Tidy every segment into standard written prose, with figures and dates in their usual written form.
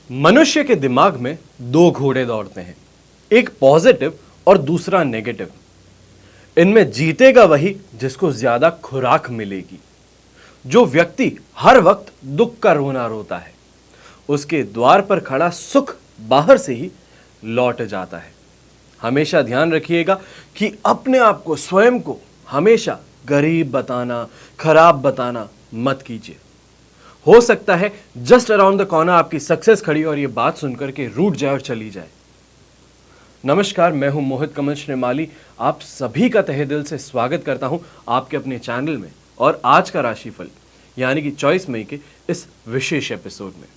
मनुष्य के दिमाग में दो घोड़े दौड़ते हैं, एक पॉजिटिव और दूसरा नेगेटिव। इनमें जीतेगा वही जिसको ज्यादा खुराक मिलेगी। जो व्यक्ति हर वक्त दुख का रोना रोता है, उसके द्वार पर खड़ा सुख बाहर से ही लौट जाता है। हमेशा ध्यान रखिएगा कि अपने आप को, स्वयं को हमेशा गरीब बताना, खराब बताना मत कीजिए। हो सकता है जस्ट अराउंड द कॉर्नर आपकी सक्सेस खड़ी और ये बात सुनकर के रूठ जाए और चली जाए। नमस्कार, मैं हूं मोहित कमल श्रीमाली। आप सभी का तहे दिल से स्वागत करता हूं आपके अपने चैनल में और आज का राशिफल यानी कि 24 मई के इस विशेष एपिसोड में।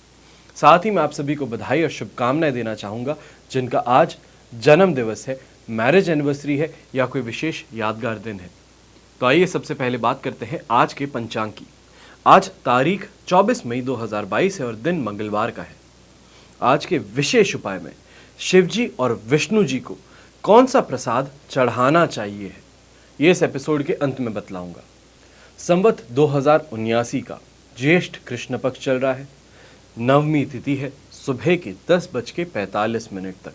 साथ ही मैं आप सभी को बधाई और शुभकामनाएं देना चाहूंगा जिनका आज जन्म दिवस है, मैरिज एनिवर्सरी है या कोई विशेष यादगार दिन है। तो आइए सबसे पहले बात करते हैं आज के पंचांग की। आज तारीख 24 मई 2022 है और दिन मंगलवार का है। आज के विशेष उपाय में शिवजी और विष्णु जी को कौन सा प्रसाद चढ़ाना चाहिए है, ये इस एपिसोड के अंत में बतलाऊंगा। संवत 2079 का ज्येष्ठ कृष्ण पक्ष चल रहा है। नवमी तिथि है सुबह के 10:45 तक,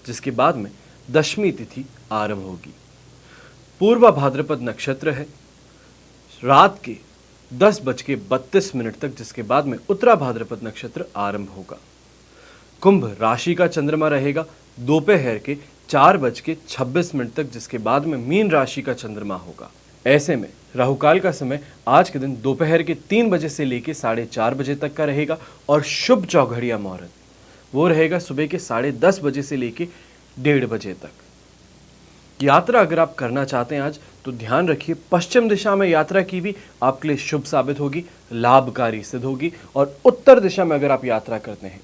जिसके बाद में दशमी तिथि आरंभ होगी। पूर्वा भाद्रपद नक्षत्र है रात के 10:32 तक, जिसके बाद में उत्तरा भाद्रपद नक्षत्र आरंभ होगा। कुंभ राशि का चंद्रमा रहेगा दोपहर के 4:26 तक, जिसके बाद में मीन राशि का चंद्रमा होगा। ऐसे में राहुकाल का समय आज के दिन दोपहर के 3 बजे से लेकर 4:30 बजे तक का रहेगा और शुभ चौघड़िया मुहूर्त वो रहेगा सुबह के 10:30 बजे से लेकर 1:30 बजे तक। यात्रा अगर आप करना चाहते हैं आज, तो ध्यान रखिए पश्चिम दिशा में यात्रा की भी आपके लिए शुभ साबित होगी, लाभकारी सिद्ध होगी। और उत्तर दिशा में अगर आप यात्रा करते हैं,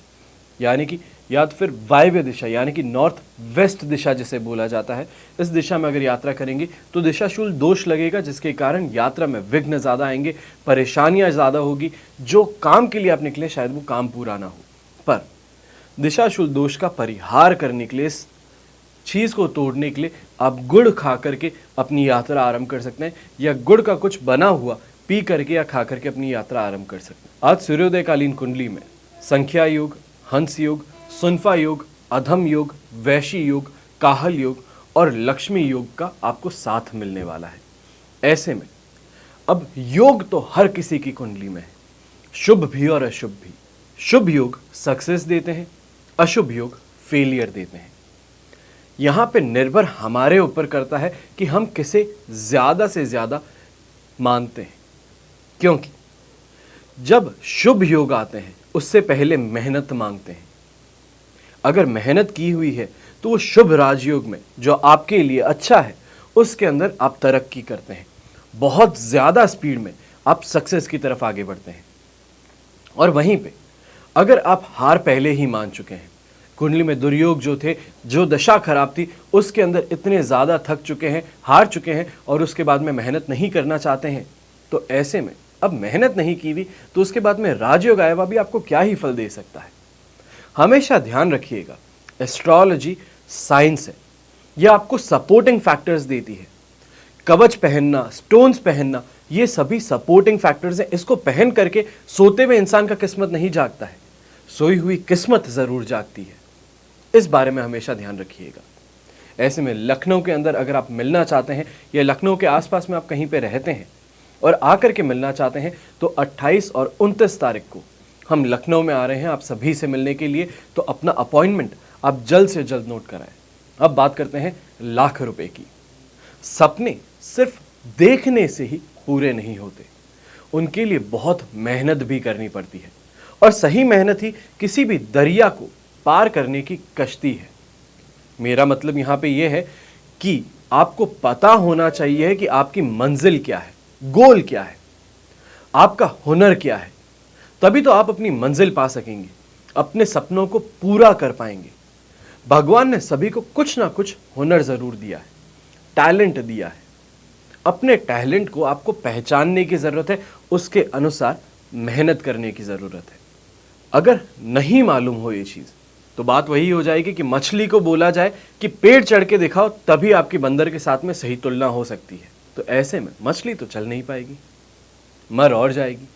यानी कि या तो फिर वायव्य दिशा यानी कि नॉर्थ वेस्ट दिशा जिसे बोला जाता है, इस दिशा में अगर यात्रा करेंगे तो दिशाशूल दोष लगेगा, जिसके कारण यात्रा में विघ्न ज़्यादा आएंगे, परेशानियां ज़्यादा होगी। जो काम के लिए आप निकले शायद वो काम पूरा ना हो। पर दिशाशूल दोष का परिहार करने के लिए, इस चीज़ को तोड़ने के लिए आप गुड़ खा करके अपनी यात्रा आरंभ कर सकते हैं, या गुड़ का कुछ बना हुआ पी करके या खा करके अपनी यात्रा आरंभ कर सकते हैं। आज सूर्योदयकालीन कुंडली में संख्या योग, हंस योग, सुनफा योग, अधम योग, वैशी योग, काहल योग और लक्ष्मी योग का आपको साथ मिलने वाला है। ऐसे में अब योग तो हर किसी की कुंडली में है, शुभ भी और अशुभ भी। शुभ योग सक्सेस देते हैं, अशुभ योग फेलियर देते हैं। यहां पे निर्भर हमारे ऊपर करता है कि हम किसे ज्यादा से ज्यादा मानते हैं, क्योंकि जब शुभ योग आते हैं उससे पहले मेहनत मांगते हैं। अगर मेहनत की हुई है तो वो शुभ राजयोग में जो आपके लिए अच्छा है उसके अंदर आप तरक्की करते हैं, बहुत ज्यादा स्पीड में आप सक्सेस की तरफ आगे बढ़ते हैं। और वहीं पे अगर आप हार पहले ही मान चुके हैं, कुंडली में दुर्योग जो थे, जो दशा खराब थी, उसके अंदर इतने ज़्यादा थक चुके हैं, हार चुके हैं और उसके बाद में मेहनत नहीं करना चाहते हैं, तो ऐसे में अब मेहनत नहीं की हुई तो उसके बाद में राजयोग आया हुआ भी आपको क्या ही फल दे सकता है। हमेशा ध्यान रखिएगा, एस्ट्रोलॉजी साइंस है, यह आपको सपोर्टिंग फैक्टर्स देती है। कवच पहनना, स्टोन्स पहनना, ये सभी सपोर्टिंग फैक्टर्स हैं। इसको पहन करके सोते हुए इंसान का किस्मत नहीं जागता है, सोई हुई किस्मत ज़रूर जागती है। इस बारे में हमेशा ध्यान रखिएगा। ऐसे में लखनऊ के अंदर अगर आप मिलना चाहते हैं या लखनऊ के आसपास में आप कहीं पे रहते हैं और आकर के मिलना चाहते हैं, तो 28 और 29 तारीख को हम लखनऊ में आ रहे हैं आप सभी से मिलने के लिए। तो अपना अपॉइंटमेंट आप जल्द से जल्द नोट कराएं। अब बात करते हैं लाख रुपए की। सपने सिर्फ देखने से ही पूरे नहीं होते, उनके लिए बहुत मेहनत भी करनी पड़ती है, और सही मेहनत ही किसी भी दरिया को पार करने की कश्ती है। मेरा मतलब यहाँ पे ये है कि आपको पता होना चाहिए कि आपकी मंजिल क्या है, गोल क्या है, आपका हुनर क्या है। तभी तो आप अपनी मंजिल पा सकेंगे, अपने सपनों को पूरा कर पाएंगे। भगवान ने सभी को कुछ ना कुछ हुनर जरूर दिया है, टैलेंट दिया है। अपने टैलेंट को आपको पहचानने की जरूरत है, उसके अनुसार मेहनत करने की जरूरत है। अगर नहीं मालूम हो ये चीज, तो बात वही हो जाएगी कि मछली को बोला जाए कि पेड़ चढ़ के दिखाओ, तभी आपकी बंदर के साथ में सही तुलना हो सकती है। तो ऐसे में मछली तो चल नहीं पाएगी, मर और जाएगी।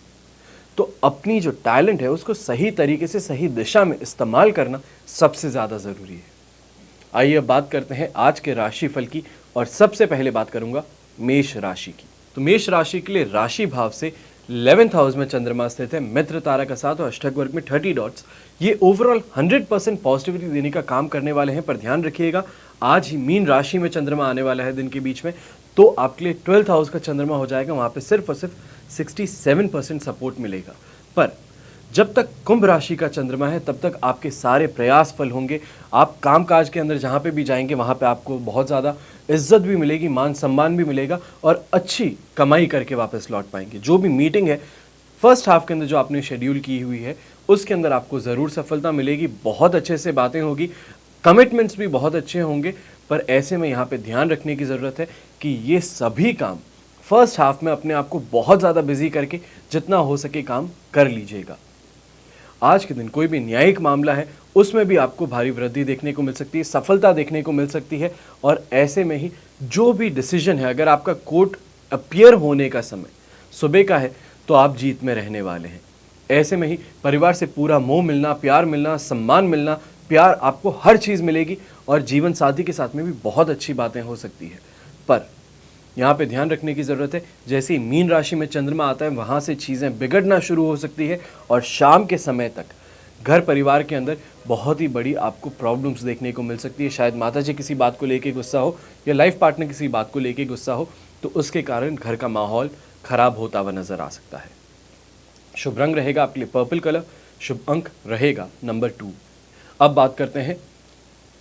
तो अपनी जो टैलेंट है उसको सही तरीके से सही दिशा में इस्तेमाल करना सबसे ज़्यादा ज़रूरी है। आइए अब बात करते हैं आज के राशिफल की, और सबसे पहले बात करूंगा मेष राशि की। तो मेष राशि के लिए राशि भाव से 11th हाउस में चंद्रमा स्थित है, मित्र तारा का साथ और अष्टक वर्ग में 30 डॉट्स। ये ओवरऑल 100% पॉजिटिविटी देने का काम करने वाले हैं, पर ध्यान रखिएगा आज ही मीन राशि में चंद्रमा आने वाला है दिन के बीच में, तो आपके लिए 12th हाउस का चंद्रमा हो जाएगा, वहां पे सिर्फ और सिर्फ 67% सपोर्ट मिलेगा। पर जब तक कुंभ राशि का चंद्रमा है तब तक आपके सारे प्रयास फल होंगे। आप कामकाज के अंदर जहां पे भी जाएंगे वहां पे आपको बहुत ज़्यादा इज्जत भी मिलेगी, मान सम्मान भी मिलेगा, और अच्छी कमाई करके वापस लौट पाएंगे। जो भी मीटिंग है फर्स्ट हाफ के अंदर जो आपने शेड्यूल की हुई है उसके अंदर आपको ज़रूर सफलता मिलेगी, बहुत अच्छे से बातें होगी, कमिटमेंट्स भी बहुत अच्छे होंगे। पर ऐसे में यहाँ पे ध्यान रखने की ज़रूरत है कि ये सभी काम फर्स्ट हाफ में अपने आप को बहुत ज़्यादा बिजी करके जितना हो सके काम कर लीजिएगा। आज के दिन कोई भी न्यायिक मामला है उसमें भी आपको भारी वृद्धि देखने को मिल सकती है, सफलता देखने को मिल सकती है। और ऐसे में ही जो भी डिसीजन है, अगर आपका कोर्ट अपीयर होने का समय सुबह का है तो आप जीत में रहने वाले हैं। ऐसे में ही परिवार से पूरा मोह मिलना, प्यार मिलना, सम्मान मिलना, प्यार आपको हर चीज़ मिलेगी, और जीवन साथी के साथ में भी बहुत अच्छी बातें हो सकती है। पर यहाँ पे ध्यान रखने की ज़रूरत है, जैसे ही मीन राशि में चंद्रमा आता है वहाँ से चीज़ें बिगड़ना शुरू हो सकती है, और शाम के समय तक घर परिवार के अंदर बहुत ही बड़ी आपको प्रॉब्लम्स देखने को मिल सकती है। शायद माताजी किसी बात को लेके गुस्सा हो, या लाइफ पार्टनर किसी बात को लेके गुस्सा हो, तो उसके कारण घर का माहौल खराब होता हुआ नजर आ सकता है। शुभ रंग रहेगा आपके लिए पर्पल कलर, शुभ अंक रहेगा नंबर 2। अब बात करते हैं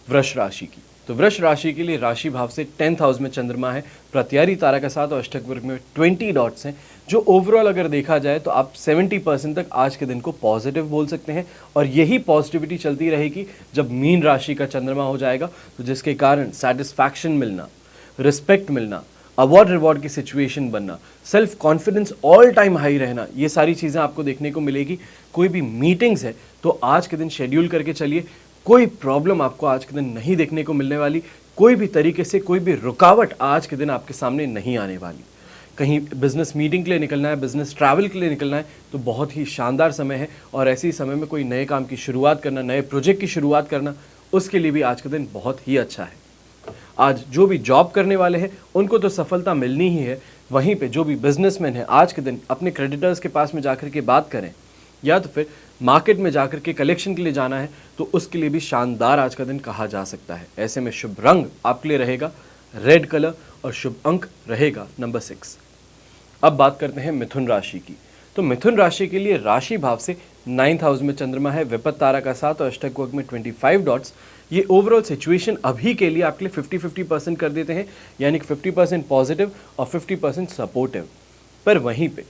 वृष राशि की। तो वृष राशि के लिए राशि भाव से 10th हाउस में चंद्रमा है, प्रत्यारी तारा का साथ और अष्टक वर्ग में 20 डॉट्स हैं। जो ओवरऑल अगर देखा जाए तो आप 70% तक आज के दिन को पॉजिटिव बोल सकते हैं, और यही पॉजिटिविटी चलती रहेगी जब मीन राशि का चंद्रमा हो जाएगा, तो जिसके कारण सेटिस्फैक्शन मिलना, रिस्पेक्ट मिलना, अवार्ड रिवॉर्ड की सिचुएशन बनना, self confidence all time high रहना, ये सारी चीज़ें आपको देखने को मिलेगी। कोई भी मीटिंग्स है तो आज के दिन शेड्यूल करके चलिए, कोई प्रॉब्लम आपको आज के दिन नहीं देखने को मिलने वाली, कोई भी तरीके से कोई भी रुकावट आज के दिन आपके सामने नहीं आने वाली। कहीं बिजनेस मीटिंग के लिए निकलना है, बिजनेस ट्रैवल के लिए निकलना है, तो बहुत ही शानदार समय है, और ऐसे ही समय में कोई नए काम की शुरुआत करना, नए प्रोजेक्ट की शुरुआत करना, उसके लिए भी आज का दिन बहुत ही अच्छा है। आज जो भी जॉब करने वाले हैं उनको तो सफलता मिलनी ही है, वहीं पे जो भी बिजनेसमैन है आज के दिन अपने क्रेडिटर्स के पास में जाकर के बात करें, या तो फिर मार्केट में जाकर के कलेक्शन के लिए जाना है, तो उसके लिए भी शानदार आज का दिन कहा जा सकता है। ऐसे में शुभ रंग आपके लिए रहेगा रेड कलर, और शुभ अंक रहेगा नंबर 6। अब बात करते हैं मिथुन राशि की। तो मिथुन राशि के लिए राशि भाव से 9th हाउस में चंद्रमा है, विपत तारा का साथ और अष्टक वर्ग में 25 डॉट्स। ये ओवरऑल सिचुएशन अभी के लिए आपके लिए 50-50% कर देते हैं, यानी कि 50% पॉजिटिव और 50% सपोर्टिव। पर वहीं पे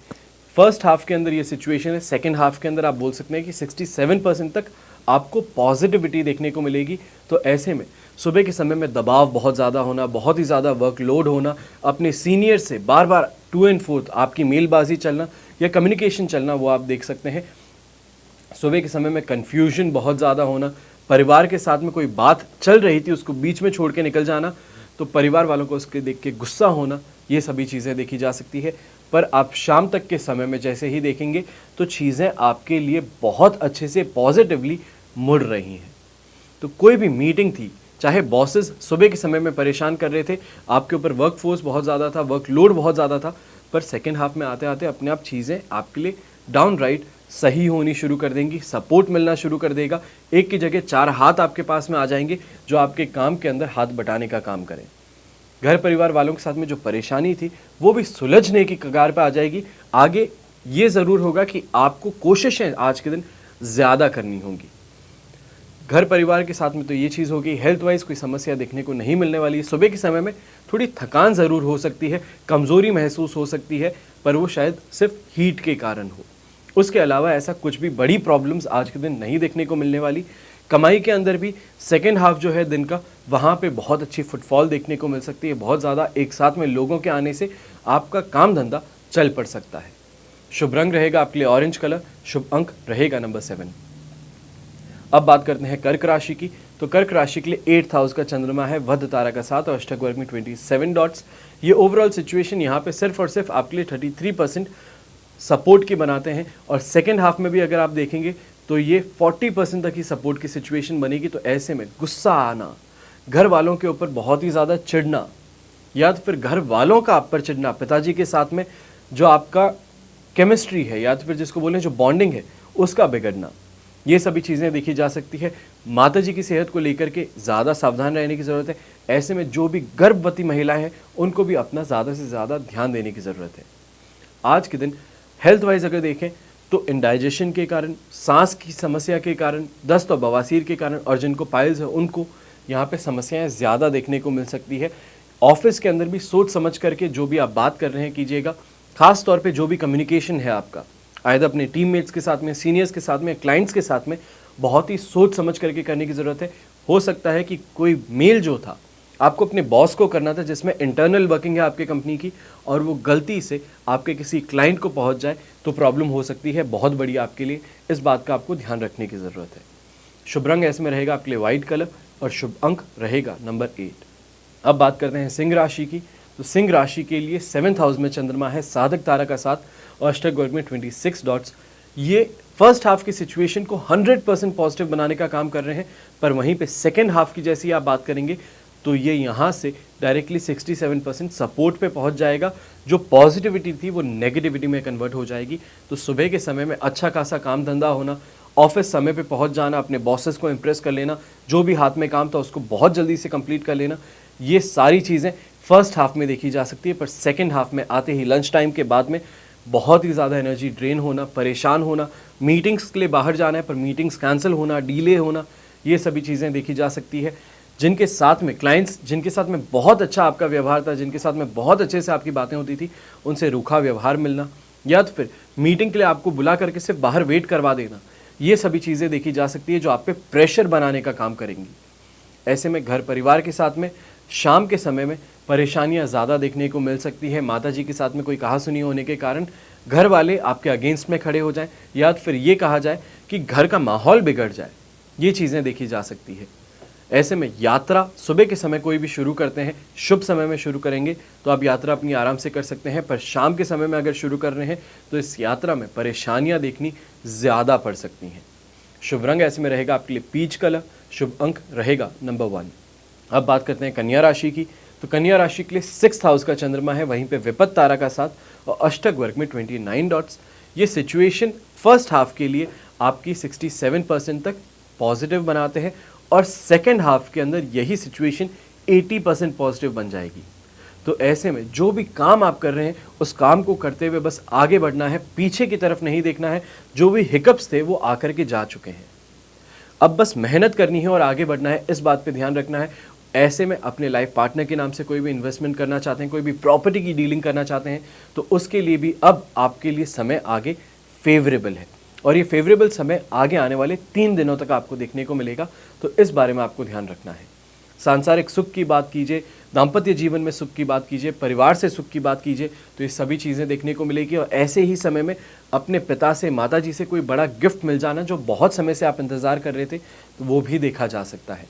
फर्स्ट हाफ के अंदर ये सिचुएशन है, सेकेंड हाफ के अंदर आप बोल सकते हैं कि 67% तक आपको पॉजिटिविटी देखने को मिलेगी। तो ऐसे में सुबह के समय में दबाव बहुत ज़्यादा होना, बहुत ही ज़्यादा वर्कलोड होना, अपने सीनियर से बार बार टू एंड फोर्थ आपकी मेलबाजी चलना या कम्युनिकेशन चलना, वो आप देख सकते हैं। सुबह के समय में कन्फ्यूजन बहुत ज़्यादा होना, परिवार के साथ में कोई बात चल रही थी उसको बीच में छोड़ के निकल जाना, तो परिवार वालों को उसके देख के गुस्सा होना, ये सभी चीज़ें देखी जा सकती है। पर आप शाम तक के समय में जैसे ही देखेंगे तो चीज़ें आपके लिए बहुत अच्छे से पॉजिटिवली मुड़ रही हैं। तो कोई भी मीटिंग थी, चाहे बॉसेस सुबह के समय में परेशान कर रहे थे, आपके ऊपर वर्कफोर्स बहुत ज़्यादा था, वर्कलोड बहुत ज़्यादा था, पर सेकेंड हाफ में आते आते अपने आप चीज़ें आपके लिए डाउन राइट सही होनी शुरू कर देंगी, सपोर्ट मिलना शुरू कर देगा। एक की जगह 4 हाथ आपके पास में आ जाएंगे जो आपके काम के अंदर हाथ बटाने का काम करें। घर परिवार वालों के साथ में जो परेशानी थी वो भी सुलझने की कगार पर आ जाएगी। आगे ये ज़रूर होगा कि आपको कोशिशें आज के दिन ज़्यादा करनी होंगी। घर परिवार के साथ में तो ये चीज़ होगी, हेल्थ वाइज कोई समस्या देखने को नहीं मिलने वाली है। सुबह के समय में थोड़ी थकान ज़रूर हो सकती है, कमज़ोरी महसूस हो सकती है, पर वो शायद सिर्फ हीट के कारण हो। उसके अलावा ऐसा कुछ भी बड़ी प्रॉब्लम्स आज के दिन नहीं देखने को मिलने वाली। कमाई के अंदर भी सेकेंड हाफ जो है दिन का, वहाँ पे बहुत अच्छी फुटफॉल देखने को मिल सकती है। बहुत ज़्यादा एक साथ में लोगों के आने से आपका काम धंधा चल पड़ सकता है। शुभ रंग रहेगा आपके लिए ऑरेंज कलर, शुभ अंक रहेगा नंबर 7। अब बात करते हैं कर्क राशि की। तो कर्क राशि के लिए 8th हाउस का चंद्रमा है, वध तारा का साथ और अष्टक वर्ग में 27 डॉट्स। ये ओवरऑल सिचुएशन यहाँ पे सिर्फ और सिर्फ आपके लिए 33% सपोर्ट की बनाते हैं, और सेकेंड हाफ में भी अगर आप देखेंगे तो ये 40% तक ही सपोर्ट की सिचुएशन बनेगी। तो ऐसे में गुस्सा आना, घर वालों के ऊपर बहुत ही ज़्यादा चिढ़ना, या तो फिर घर वालों का आप पर चिढ़ना, पिताजी के साथ में जो आपका केमिस्ट्री है या तो फिर जिसको बोलें जो बॉन्डिंग है उसका बिगड़ना, ये सभी चीज़ें देखी जा सकती है। माता जी की सेहत को लेकर के ज़्यादा सावधान रहने की ज़रूरत है। ऐसे में जो भी गर्भवती महिलाएं हैं उनको भी अपना ज़्यादा से ज़्यादा ध्यान देने की ज़रूरत है। आज के दिन हेल्थ वाइज अगर देखें तो इंडाइजेशन के कारण, सांस की समस्या के कारण, दस्त और बवासीर के कारण, और जिनको पाइल्स है उनको यहाँ पे समस्याएं ज़्यादा देखने को मिल सकती है। ऑफिस के अंदर भी सोच समझ करके जो भी आप बात कर रहे हैं कीजिएगा। खास तौर पे जो भी कम्युनिकेशन है आपका, आयद अपने टीममेट्स के साथ में, सीनियर्स के साथ में, क्लाइंट्स के साथ में, बहुत ही सोच समझ करके करने की ज़रूरत है। हो सकता है कि कोई मेल जो था आपको अपने बॉस को करना था, जिसमें इंटरनल वर्किंग है आपके कंपनी की, और वो गलती से आपके किसी क्लाइंट को पहुंच जाए तो प्रॉब्लम हो सकती है बहुत बड़ी आपके लिए। इस बात का आपको ध्यान रखने की ज़रूरत है। शुभ रंग ऐसे में रहेगा आपके लिए वाइट कलर, और शुभ अंक रहेगा नंबर 8। अब बात करते हैं सिंह राशि की। तो सिंह राशि के लिए 7th हाउस में चंद्रमा है, साधक तारा का साथ, और अष्टक वर्ग में 26 डॉट्स। ये फर्स्ट हाफ की सिचुएशन को 100% पॉजिटिव बनाने का काम कर रहे हैं, पर वहीं पे सेकेंड हाफ की जैसी आप बात करेंगे तो ये यहाँ से डायरेक्टली 67% सपोर्ट पे पहुँच जाएगा। जो पॉजिटिविटी थी वो नेगेटिविटी में कन्वर्ट हो जाएगी। तो सुबह के समय में अच्छा खासा काम धंधा होना, ऑफिस समय पे पहुँच जाना, अपने बॉसेस को इम्प्रेस कर लेना, जो भी हाथ में काम था उसको बहुत जल्दी से कंप्लीट कर लेना, ये सारी चीज़ें फर्स्ट हाफ में देखी जा सकती है। पर सेकेंड हाफ में आते ही लंच टाइम के बाद में बहुत ही ज़्यादा एनर्जी ड्रेन होना, परेशान होना, मीटिंग्स के लिए बाहर जाना है पर मीटिंग्स कैंसिल होना, डिले होना, ये सभी चीज़ें देखी जा सकती है। जिनके साथ में क्लाइंट्स, जिनके साथ में बहुत अच्छा आपका व्यवहार था, जिनके साथ में बहुत अच्छे से आपकी बातें होती थी, उनसे रूखा व्यवहार मिलना, या तो फिर मीटिंग के लिए आपको बुला करके सिर्फ बाहर वेट करवा देना, ये सभी चीज़ें देखी जा सकती है जो आप पे प्रेशर बनाने का काम करेंगी। ऐसे में घर परिवार के साथ में शाम के समय में परेशानियां ज़्यादा देखने को मिल सकती है। माताजी के साथ में कोई कहा सुनी होने के कारण घर वाले आपके अगेंस्ट में खड़े हो जाएं, या फिर ये कहा जाए कि घर का माहौल बिगड़ जाए, ये चीज़ें देखी जा सकती है। ऐसे में यात्रा सुबह के समय कोई भी शुरू करते हैं, शुभ समय में शुरू करेंगे तो आप यात्रा अपनी आराम से कर सकते हैं, पर शाम के समय में अगर शुरू कर रहे हैं तो इस यात्रा में परेशानियां देखनी ज़्यादा पड़ सकती हैं। शुभ रंग ऐसे में रहेगा आपके लिए पीच कलर, शुभ अंक रहेगा नंबर 1। अब बात करते हैं कन्या राशि की। तो कन्या राशि के लिए 6th हाउस का चंद्रमा है, वहीं पे विपत तारा का साथ, और अष्टक वर्ग में 29 डॉट्स। ये सिचुएशन फर्स्ट हाफ के लिए आपकी 67% तक पॉजिटिव बनाते हैं, और सेकेंड हाफ के अंदर यही सिचुएशन 80% पॉजिटिव बन जाएगी। तो ऐसे में जो भी काम आप कर रहे हैं उस काम को करते हुए बस आगे बढ़ना है, पीछे की तरफ नहीं देखना है। जो भी हिकअप्स थे वो आकर के जा चुके हैं, अब बस मेहनत करनी है और आगे बढ़ना है, इस बात पे ध्यान रखना है। ऐसे में अपने लाइफ पार्टनर के नाम से कोई भी इन्वेस्टमेंट करना चाहते हैं, कोई भी प्रॉपर्टी की डीलिंग करना चाहते हैं, तो उसके लिए भी अब आपके लिए समय आगे फेवरेबल है, और ये फेवरेबल समय आगे आने वाले 3 दिनों तक आपको देखने को मिलेगा। तो इस बारे में आपको ध्यान रखना है। सांसारिक सुख की बात कीजिए, दाम्पत्य जीवन में सुख की बात कीजिए, परिवार से सुख की बात कीजिए, तो ये सभी चीज़ें देखने को मिलेगी। और ऐसे ही समय में अपने पिता से, माता जी से कोई बड़ा गिफ्ट मिल जाना जो बहुत समय से आप इंतज़ार कर रहे थे, तो वो भी देखा जा सकता है।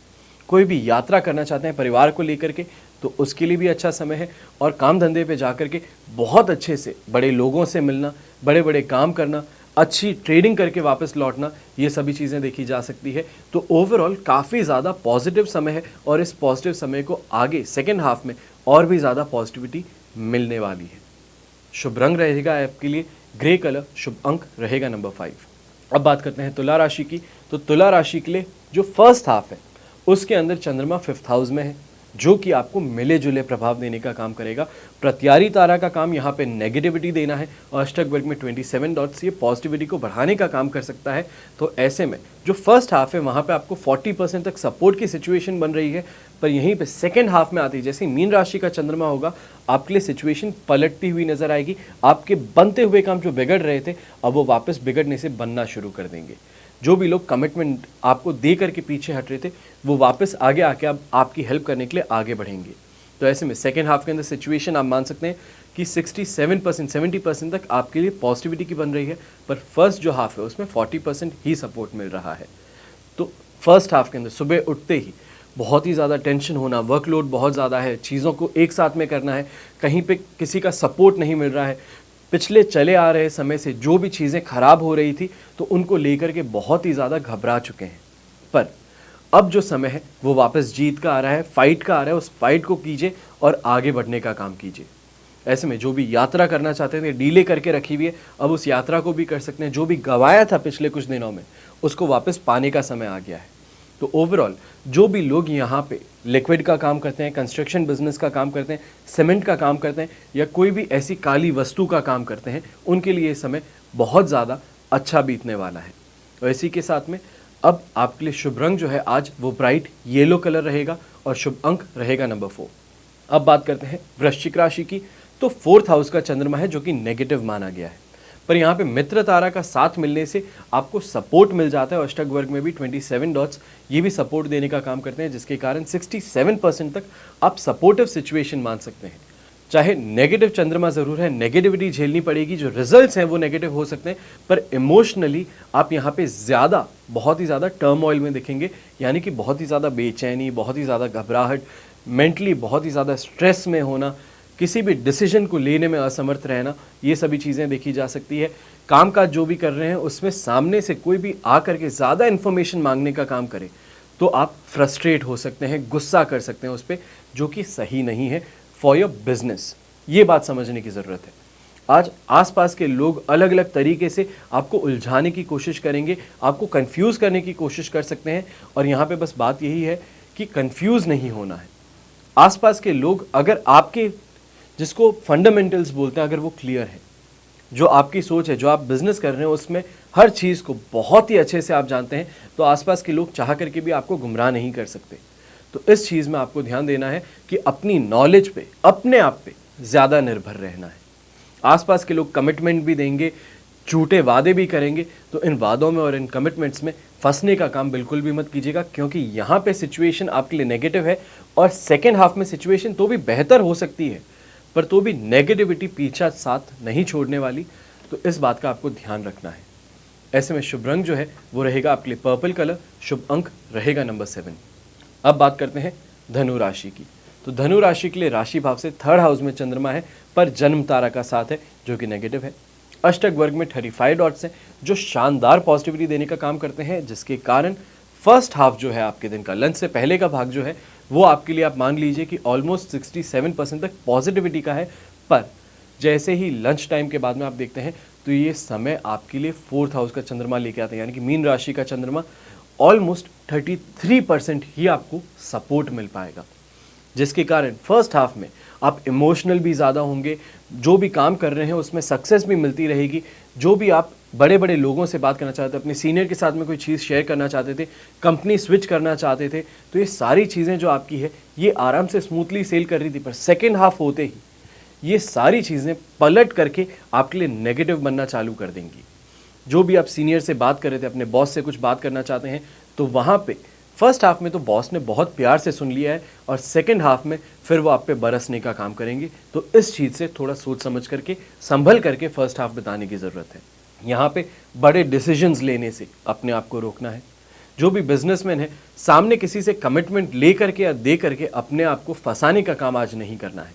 कोई भी यात्रा करना चाहते हैं परिवार को लेकर के, तो उसके लिए भी अच्छा समय है। और काम धंधे पे जाकर के बहुत अच्छे से बड़े लोगों से मिलना, बड़े बड़े काम करना, अच्छी ट्रेडिंग करके वापस लौटना, ये सभी चीज़ें देखी जा सकती है। तो ओवरऑल काफ़ी ज़्यादा पॉजिटिव समय है, और इस पॉजिटिव समय को आगे सेकेंड हाफ में और भी ज़्यादा पॉजिटिविटी मिलने वाली है। शुभ रंग रहेगा आपके लिए ग्रे कलर, शुभ अंक रहेगा नंबर 5। अब बात करते हैं तुला राशि की। तो तुला राशि के लिए जो फर्स्ट हाफ है उसके अंदर चंद्रमा 5th हाउस में है, जो कि आपको मिले जुले प्रभाव देने का काम करेगा। प्रत्यारी तारा का काम यहाँ पे नेगेटिविटी देना है, और अष्टक वर्ग में 27 डॉट्स ये पॉजिटिविटी को बढ़ाने का काम कर सकता है। तो ऐसे में जो फर्स्ट हाफ है वहाँ पे आपको 40% तक सपोर्ट की सिचुएशन बन रही है, पर यहीं पे सेकेंड हाफ में आती है जैसे मीन राशि का चंद्रमा होगा, आपके लिए सिचुएशन पलटती हुई नजर आएगी। आपके बनते हुए काम जो बिगड़ रहे थे अब वो वापस बिगड़ने से बनना शुरू कर देंगे। जो भी लोग कमिटमेंट आपको दे करके पीछे हट रहे थे वो वापस आगे आके अब आपकी हेल्प करने के लिए आगे बढ़ेंगे। तो ऐसे में सेकेंड हाफ के अंदर सिचुएशन आप मान सकते हैं कि 67% 70% तक आपके लिए पॉजिटिविटी की बन रही है, पर फर्स्ट जो हाफ है उसमें 40% ही सपोर्ट मिल रहा है। तो फर्स्ट हाफ के अंदर सुबह उठते ही बहुत ही ज़्यादा टेंशन होना, वर्कलोड बहुत ज़्यादा है, चीज़ों को एक साथ में करना है, कहीं पे किसी का सपोर्ट नहीं मिल रहा है, पिछले चले आ रहे समय से जो भी चीज़ें खराब हो रही थी तो उनको लेकर के बहुत ही ज़्यादा घबरा चुके हैं। पर अब जो समय है वो वापस जीत का आ रहा है, फाइट का आ रहा है। उस फाइट को कीजिए और आगे बढ़ने का काम कीजिए। ऐसे में जो भी यात्रा करना चाहते थे, डीले करके रखी हुई है, अब उस यात्रा को भी कर सकते हैं। जो भी गंवाया था पिछले कुछ दिनों में, उसको वापस पाने का समय आ गया है। तो ओवरऑल जो भी लोग यहाँ पे लिक्विड का काम करते हैं, कंस्ट्रक्शन बिजनेस का काम करते हैं, सीमेंट का काम करते हैं, या कोई भी ऐसी काली वस्तु का काम करते हैं, उनके लिए ये समय बहुत ज़्यादा अच्छा बीतने वाला है। और इसी के साथ में अब आपके लिए शुभ रंग जो है आज वो ब्राइट येलो कलर रहेगा और शुभ अंक रहेगा नंबर 4। अब बात करते हैं वृश्चिक राशि की। तो 4th हाउस का चंद्रमा है जो कि नेगेटिव माना गया है, पर यहाँ पे मित्र तारा का साथ मिलने से आपको सपोर्ट मिल जाता है। और अष्टक वर्ग में भी 27 डॉट्स ये भी सपोर्ट देने का काम करते हैं, जिसके कारण 67% तक आप सपोर्टिव सिचुएशन मान सकते हैं। चाहे नेगेटिव चंद्रमा जरूर है, नेगेटिविटी झेलनी पड़ेगी, जो रिजल्ट्स हैं वो नेगेटिव हो सकते हैं, पर इमोशनली आप यहाँ पे ज़्यादा, बहुत ही ज़्यादा टर्मोइल में दिखेंगे। यानी कि बहुत ही ज़्यादा बेचैनी, बहुत ही ज़्यादा घबराहट, मेंटली बहुत ही ज़्यादा स्ट्रेस में होना, किसी भी डिसीजन को लेने में असमर्थ रहना, ये सभी चीज़ें देखी जा सकती है। कामकाज जो भी कर रहे हैं उसमें सामने से कोई भी आकर के ज़्यादा इन्फॉर्मेशन मांगने का काम करे तो आप फ्रस्ट्रेट हो सकते हैं, गुस्सा कर सकते हैं उस पर, जो कि सही नहीं है फॉर योर बिजनेस। ये बात समझने की ज़रूरत है। आज आसपास के लोग अलग अलग तरीके से आपको उलझाने की कोशिश करेंगे, आपको कंफ्यूज करने की कोशिश कर सकते हैं। और यहाँ पे बस बात यही है कि कंफ्यूज नहीं होना है। आसपास के लोग अगर आपके, जिसको फंडामेंटल्स बोलते हैं, अगर वो क्लियर है, जो आपकी सोच है, जो आप बिजनेस कर रहे हैं उसमें हर चीज़ को बहुत ही अच्छे से आप जानते हैं, तो आसपास के लोग चाह करके भी आपको गुमराह नहीं कर सकते। तो इस चीज़ में आपको ध्यान देना है कि अपनी नॉलेज पे, अपने आप पे ज़्यादा निर्भर रहना है। आसपास के लोग कमिटमेंट भी देंगे, झूठे वादे भी करेंगे, तो इन वादों में और इन कमिटमेंट्स में फंसने का काम बिल्कुल भी मत कीजिएगा, क्योंकि यहाँ पे सिचुएशन आपके लिए नेगेटिव है। और सेकेंड हाफ में सिचुएशन तो भी बेहतर हो सकती है, पर तो भी नेगेटिविटी पीछा साथ नहीं छोड़ने वाली। तो इस बात का आपको ध्यान रखना है। ऐसे में शुभ रंग जो है वो रहेगा आपके लिए पर्पल कलर, शुभ अंक रहेगा नंबर 7। अब बात करते हैं धनु राशि की। तो धनु राशि के लिए राशि भाव से 3rd हाउस में चंद्रमा है, पर जन्म तारा का साथ है जो कि नेगेटिव है। अष्टक वर्ग में 35 डॉट्स हैं जो शानदार पॉजिटिविटी देने का काम करते हैं, जिसके कारण फर्स्ट हाफ जो है आपके दिन का, लंच से पहले का भाग जो है वो आपके लिए आप मान लीजिए कि ऑलमोस्ट 67% तक पॉजिटिविटी का है। पर जैसे ही लंच टाइम के बाद में आप देखते हैं तो ये समय आपके लिए 4th हाउस का चंद्रमा लेके आते हैं, यानी कि मीन राशि का चंद्रमा ऑलमोस्ट 33% ही आपको सपोर्ट मिल पाएगा, जिसके कारण फर्स्ट हाफ में आप इमोशनल भी ज़्यादा होंगे। जो भी काम कर रहे हैं उसमें सक्सेस भी मिलती रहेगी। जो भी आप बड़े बड़े लोगों से बात करना चाहते थे, अपने सीनियर के साथ में कोई चीज़ शेयर करना चाहते थे, कंपनी स्विच करना चाहते थे, तो ये सारी चीज़ें जो आपकी है ये आराम से स्मूथली सेल कर रही थी। पर सेकेंड हाफ होते ही ये सारी चीज़ें पलट करके आपके लिए नेगेटिव बनना चालू कर देंगी। जो भी आप सीनियर से बात कर रहे थे, अपने बॉस से कुछ बात करना चाहते हैं, तो वहाँ पे फर्स्ट हाफ में तो बॉस ने बहुत प्यार से सुन लिया है, और सेकंड हाफ में फिर वो आप पे बरसने का काम करेंगे। तो इस चीज़ से थोड़ा सोच समझ करके, संभल करके फर्स्ट हाफ बिताने की ज़रूरत है। यहाँ पे बड़े डिसीजंस लेने से अपने आप को रोकना है। जो भी बिजनेसमैन है, सामने किसी से कमिटमेंट ले करके या दे करके अपने आप को फंसाने का काम आज नहीं करना है।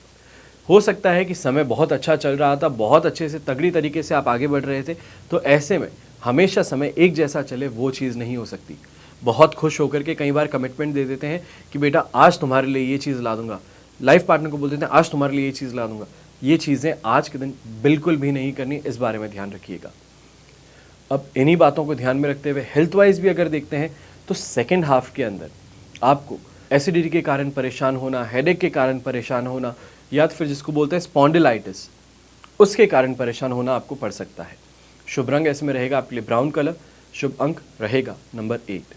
हो सकता है कि समय बहुत अच्छा चल रहा था, बहुत अच्छे से तगड़ी तरीके से आप आगे बढ़ रहे थे, तो ऐसे में हमेशा समय एक जैसा चले वो चीज़ नहीं हो सकती। बहुत खुश होकर के कई बार कमिटमेंट दे देते हैं कि बेटा आज तुम्हारे लिए ये चीज़ ला दूंगा, लाइफ पार्टनर को बोल देते हैं आज तुम्हारे लिए ये चीज़ ला दूंगा। ये चीज़ें आज के दिन बिल्कुल भी नहीं करनी, इस बारे में ध्यान रखिएगा। अब इन्हीं बातों को ध्यान में रखते हुए हेल्थ वाइज भी अगर देखते हैं तो सेकेंड हाफ के अंदर आपको एसिडिटी के कारण परेशान होना, हेडेक के कारण परेशान होना, या फिर जिसको बोलते हैं स्पॉन्डिलाइटिस, उसके कारण परेशान होना आपको पड़ सकता है। शुभ रंग ऐसे में रहेगा आपके लिए ब्राउन कलर, शुभ अंक रहेगा नंबर 8।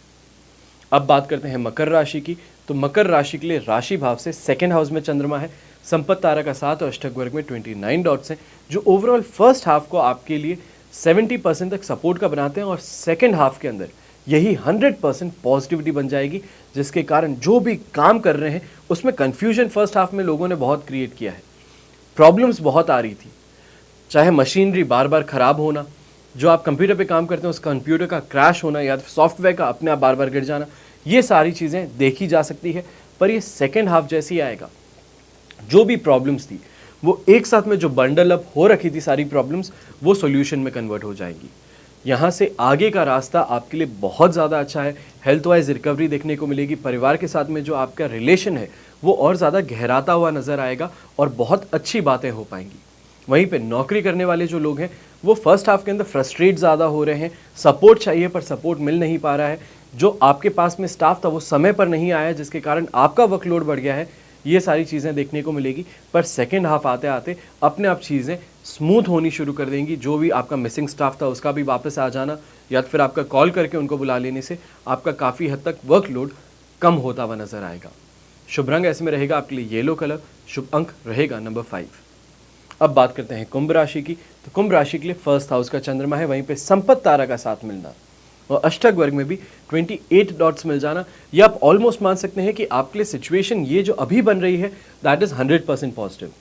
अब बात करते हैं मकर राशि की। तो मकर राशि के लिए राशि भाव से सेकेंड हाउस में चंद्रमा है, संपत्ति तारा का साथ और अष्टक वर्ग में 29 डॉट्स हैं, जो ओवरऑल फर्स्ट हाफ को आपके लिए 70% तक सपोर्ट का बनाते हैं, और सेकेंड हाफ के अंदर यही 100% पॉजिटिविटी बन जाएगी, जिसके कारण जो भी काम कर रहे हैं उसमें कन्फ्यूजन फर्स्ट हाफ में लोगों ने बहुत क्रिएट किया है। प्रॉब्लम्स बहुत आ रही थी, चाहे मशीनरी बार बार ख़राब होना, जो आप कंप्यूटर पे काम करते हैं उस कंप्यूटर का क्रैश होना, या सॉफ्टवेयर का अपने आप बार बार गिर जाना, ये सारी चीज़ें देखी जा सकती है। पर ये सेकेंड हाफ जैसे ही आएगा, जो भी प्रॉब्लम्स थी वो एक साथ में जो बंडल अप हो रखी थी सारी प्रॉब्लम्स, वो सॉल्यूशन में कन्वर्ट हो जाएंगी। यहाँ से आगे का रास्ता आपके लिए बहुत ज़्यादा अच्छा है। हेल्थ वाइज रिकवरी देखने को मिलेगी। परिवार के साथ में जो आपका रिलेशन है वो और ज़्यादा गहराता हुआ नज़र आएगा और बहुत अच्छी बातें हो पाएंगी। वहीं पे नौकरी करने वाले जो लोग हैं वो फर्स्ट हाफ के अंदर फ्रस्ट्रेट ज़्यादा हो रहे हैं। सपोर्ट चाहिए पर सपोर्ट मिल नहीं पा रहा है। जो आपके पास में स्टाफ था वो समय पर नहीं आया, जिसके कारण आपका वर्कलोड बढ़ गया है। ये सारी चीज़ें देखने को मिलेगी। पर सेकेंड हाफ आते आते अपने आप चीज़ें स्मूथ होनी शुरू कर देंगी। जो भी आपका मिसिंग स्टाफ था उसका भी वापस आ जाना या फिर आपका कॉल करके उनको बुला लेने से आपका काफ़ी हद तक वर्कलोड कम होता हुआ नजर आएगा। शुभ रंग ऐसे में रहेगा आपके लिए येलो कलर। शुभ अंक रहेगा नंबर 5। अब बात करते हैं कुंभ राशि की। तो कुंभ राशि के लिए फर्स्ट हाउस का चंद्रमा है, वहीं पे संपत्ति तारा का साथ मिलना और अष्टक वर्ग में भी 28 डॉट्स मिल जाना, ये आप ऑलमोस्ट मान सकते हैं कि आपके लिए सिचुएशन ये जो अभी बन रही है दैट इज 100% पॉजिटिव।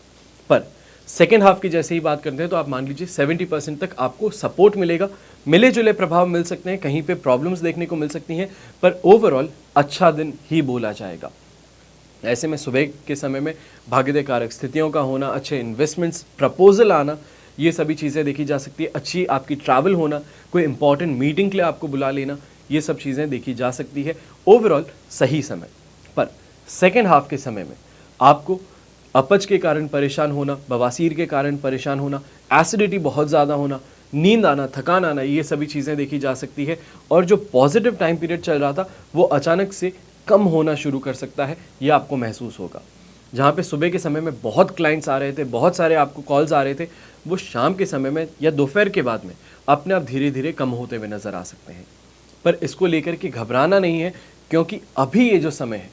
पर सेकेंड हाफ की जैसे ही बात करते हैं तो आप मान लीजिए 70% तक आपको सपोर्ट मिलेगा। मिले जुले प्रभाव मिल सकते हैं, कहीं पे प्रॉब्लम्स देखने को मिल सकती हैं, पर ओवरऑल अच्छा दिन ही बोला जाएगा। ऐसे में सुबह के समय में भाग्यदय कारक स्थितियों का होना, अच्छे इन्वेस्टमेंट्स प्रपोजल आना, ये सभी चीज़ें देखी जा सकती है। अच्छी आपकी ट्रैवल होना, कोई इंपॉर्टेंट मीटिंग के लिए आपको बुला लेना, ये सब चीज़ें देखी जा सकती है। ओवरऑल सही समय। पर सेकेंड हाफ के समय में आपको अपच के कारण परेशान होना, बवासीर के कारण परेशान होना, एसिडिटी बहुत ज़्यादा होना, नींद आना, थकान आना, ये सभी चीज़ें देखी जा सकती है। और जो पॉजिटिव टाइम पीरियड चल रहा था वो अचानक से कम होना शुरू कर सकता है, ये आपको महसूस होगा। जहाँ पे सुबह के समय में बहुत क्लाइंट्स आ रहे थे, बहुत सारे आपको कॉल्स आ रहे थे, वो शाम के समय में या दोपहर के बाद में अपने आप धीरे धीरे कम होते हुए नज़र आ सकते हैं। पर इसको लेकर के घबराना नहीं है, क्योंकि अभी ये जो समय है,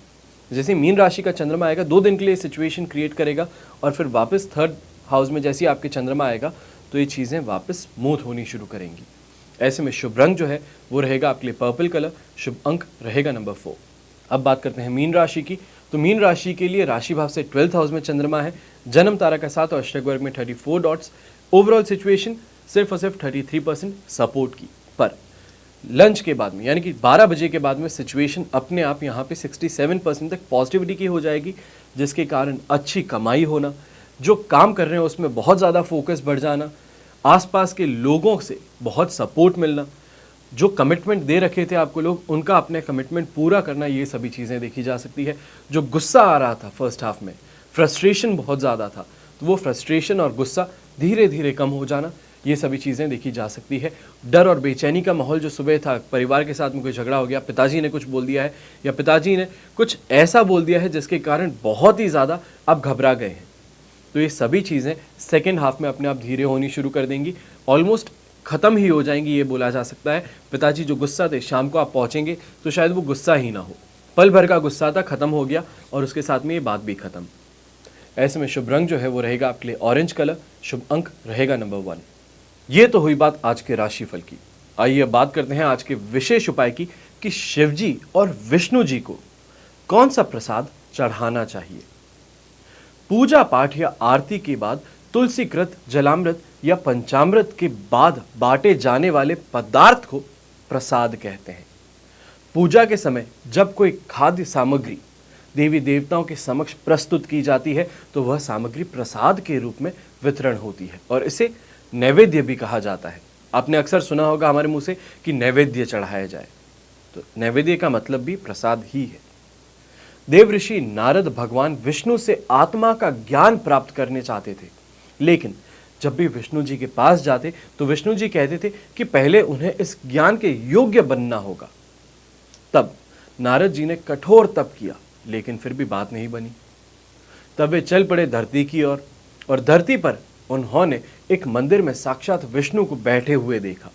जैसे मीन राशि का चंद्रमा आएगा 2 दिन के लिए सिचुएशन क्रिएट करेगा और फिर वापस थर्ड हाउस में जैसे ही आपके चंद्रमा आएगा तो ये चीज़ें वापस स्मूथ होनी शुरू करेंगी। ऐसे में शुभ रंग जो है वो रहेगा आपके लिए पर्पल कलर। शुभ अंक रहेगा नंबर 4। अब बात करते हैं मीन राशि की। तो मीन राशि के लिए राशि भाव से 12th हाउस में चंद्रमा है, जन्म तारा का साथ और अष्टक वर्ग में 34 डॉट्स। ओवरऑल सिचुएशन सिर्फ और सिर्फ 33% सपोर्ट की। पर लंच के बाद में यानी कि 12 बजे के बाद में सिचुएशन अपने आप यहाँ पे 67% तक पॉजिटिविटी की हो जाएगी, जिसके कारण अच्छी कमाई होना, जो काम कर रहे हैं उसमें बहुत ज़्यादा फोकस बढ़ जाना, आसपास के लोगों से बहुत सपोर्ट मिलना, जो कमिटमेंट दे रखे थे आपको लोग उनका अपने कमिटमेंट पूरा करना, ये सभी चीज़ें देखी जा सकती है। जो गुस्सा आ रहा था फर्स्ट हाफ में, फ्रस्ट्रेशन बहुत ज़्यादा था, तो वो फ्रस्ट्रेशन और गुस्सा धीरे धीरे कम हो जाना, ये सभी चीज़ें देखी जा सकती है। डर और बेचैनी का माहौल जो सुबह था, परिवार के साथ में कोई झगड़ा हो गया, पिताजी ने कुछ बोल दिया है या पिताजी ने कुछ ऐसा बोल दिया है जिसके कारण बहुत ही ज़्यादा आप घबरा गए हैं, तो ये सभी चीज़ें सेकेंड हाफ में अपने आप धीरे होनी शुरू कर देंगी, ऑलमोस्ट ख़त्म ही हो जाएंगी, ये बोला जा सकता है। पिताजी जो गुस्सा थे, शाम को आप पहुँचेंगे तो शायद वो गुस्सा ही ना हो, पल भर का गुस्सा था, ख़त्म हो गया और उसके साथ में ये बात भी ख़त्म। ऐसे में शुभ रंग जो है वो रहेगा आपके लिए ऑरेंज कलर। शुभ अंक रहेगा नंबर 1। ये तो हुई बात आज के राशिफल की। आइए बात करते हैं आज के विशेष उपाय की कि शिवजी और विष्णु जी को कौन सा प्रसाद चढ़ाना चाहिए। पूजा पाठ या आरती के बाद तुलसीकृत जलामृत या पंचामृत के बाद बांटे जाने वाले पदार्थ को प्रसाद कहते हैं। पूजा के समय जब कोई खाद्य सामग्री देवी देवताओं के समक्ष प्रस्तुत की जाती है तो वह सामग्री प्रसाद के रूप में वितरण होती है और इसे नैवेद्य भी कहा जाता है। आपने अक्सर सुना होगा हमारे मुंह से कि नैवेद्य चढ़ाया जाए, तो नैवेद्य का मतलब भी प्रसाद ही है। देव ऋषि नारद भगवान विष्णु से आत्मा का ज्ञान प्राप्त करने चाहते थे, लेकिन जब भी विष्णु जी के पास जाते तो विष्णु जी कहते थे कि पहले उन्हें इस ज्ञान के योग्य बनना होगा। तब नारद जी ने कठोर तप किया, लेकिन फिर भी बात नहीं बनी। तब वे चल पड़े धरती की ओर और धरती पर उन्होंने एक मंदिर में साक्षात विष्णु को बैठे हुए देखा।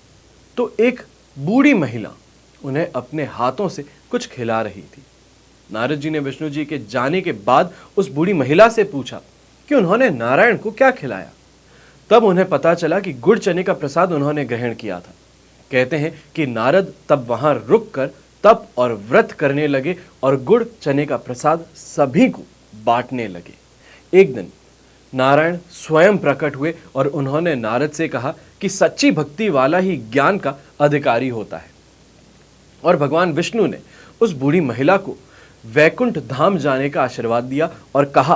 तो एक बूढ़ी महिला उन्हें अपने हाथों से कुछ खिला रही थी। नारद जी ने विष्णु जी के जाने के बाद उस बूढ़ी महिला से पूछा कि उन्होंने नारायण को क्या खिलाया। तब उन्हें पता चला कि गुड़ चने का प्रसाद उन्होंने ग्रहण किया था। कहते हैं कि नारद तब वहां रुककर तप और व्रत करने लगे और गुड़ चने का प्रसाद सभी को बांटने लगे। एक दिन नारायण स्वयं प्रकट हुए और उन्होंने नारद से कहा कि सच्ची भक्ति वाला ही ज्ञान का अधिकारी होता है। और भगवान विष्णु ने उस बूढ़ी महिला को वैकुंठ धाम जाने का आशीर्वाद दिया और कहा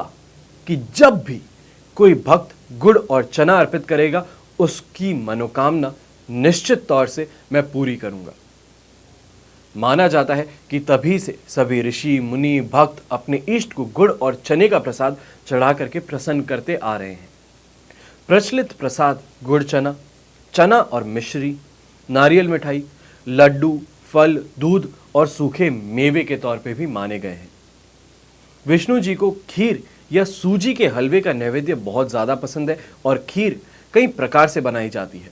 कि जब भी कोई भक्त गुड़ और चना अर्पित करेगा, उसकी मनोकामना निश्चित तौर से मैं पूरी करूंगा। माना जाता है कि तभी से सभी ऋषि मुनि भक्त अपने इष्ट को गुड़ और चने का प्रसाद चढ़ा करके प्रसन्न करते आ रहे हैं। प्रचलित प्रसाद गुड़ चना, चना और मिश्री, नारियल मिठाई, लड्डू, फल, दूध और सूखे मेवे के तौर पे भी माने गए हैं। विष्णु जी को खीर या सूजी के हलवे का नैवेद्य बहुत ज्यादा पसंद है और खीर कई प्रकार से बनाई जाती है।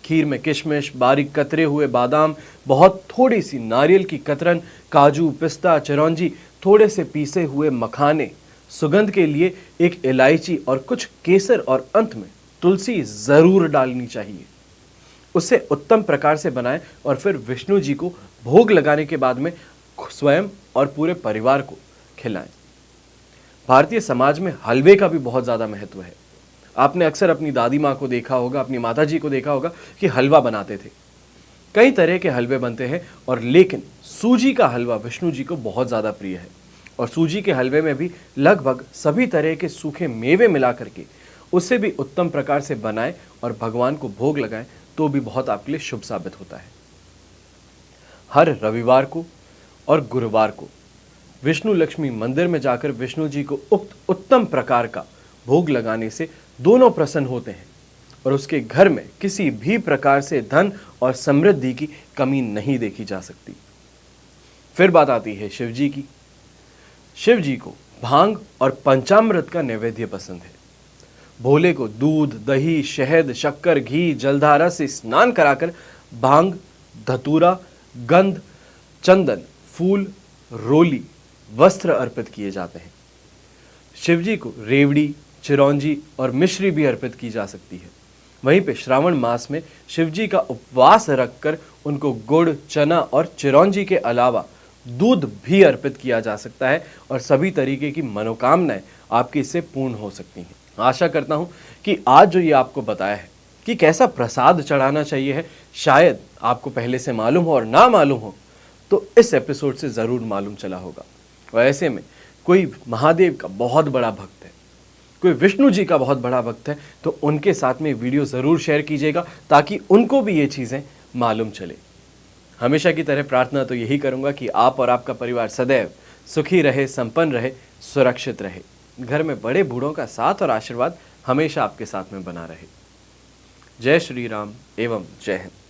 खीर में किशमिश, बारीक कतरे हुए बादाम, बहुत थोड़ी सी नारियल की कतरन, काजू, पिस्ता, चिरौंजी, थोड़े से पीसे हुए मखाने, सुगंध के लिए एक इलायची और कुछ केसर और अंत में तुलसी जरूर डालनी चाहिए। उसे उत्तम प्रकार से बनाएं और फिर विष्णु जी को भोग लगाने के बाद में स्वयं और पूरे परिवार को खिलाएं। भारतीय समाज में हलवे का भी बहुत ज्यादा महत्व है। आपने अक्सर अपनी दादी माँ को देखा होगा, अपनी माता जी को देखा होगा कि हलवा बनाते थे। कई तरह के हलवे बनते हैं और लेकिन सूजी का हलवा विष्णु जी को बहुत ज्यादा प्रिय है। और सूजी के हलवे में भी लगभग सभी तरह के सूखे मेवे मिला करके उसे भी उत्तम प्रकार से बनाएं और भगवान को भोग लगाएं तो भी बहुत आपके लिए शुभ साबित होता है। हर रविवार को और गुरुवार को विष्णु लक्ष्मी मंदिर में जाकर विष्णु जी को उक्त उत्तम प्रकार का भोग लगाने से दोनों प्रसन्न होते हैं और उसके घर में किसी भी प्रकार से धन और समृद्धि की कमी नहीं देखी जा सकती। फिर बात आती है शिव जी की। शिव जी को भांग और पंचामृत का नैवेद्य पसंद है। भोले को दूध, दही, शहद, शक्कर, घी, जलधारा से स्नान कराकर भांग, धतूरा, गंध, चंदन, फूल, रोली, वस्त्र अर्पित किए जाते हैं। शिवजी को रेवड़ी, चिरौंजी और मिश्री भी अर्पित की जा सकती है। वहीं पे श्रावण मास में शिवजी का उपवास रखकर उनको गुड़, चना और चिरौंजी के अलावा दूध भी अर्पित किया जा सकता है और सभी तरीके की मनोकामनाएं आपकी इससे पूर्ण हो सकती हैं। आशा करता हूं कि आज जो ये आपको बताया है कि कैसा प्रसाद चढ़ाना चाहिए है, शायद आपको पहले से मालूम हो और ना मालूम हो तो इस एपिसोड से जरूर मालूम चला होगा। और ऐसे में कोई महादेव का बहुत बड़ा भक्त है, कोई विष्णु जी का बहुत बड़ा भक्त है, तो उनके साथ में वीडियो जरूर शेयर कीजिएगा ताकि उनको भी ये चीजें मालूम चले। हमेशा की तरह प्रार्थना तो यही करूंगा कि आप और आपका परिवार सदैव सुखी रहे, संपन्न रहे, सुरक्षित रहे। घर में बड़े बूढ़ों का साथ और आशीर्वाद हमेशा आपके साथ में बना रहे। जय श्री राम एवं जय हिंद।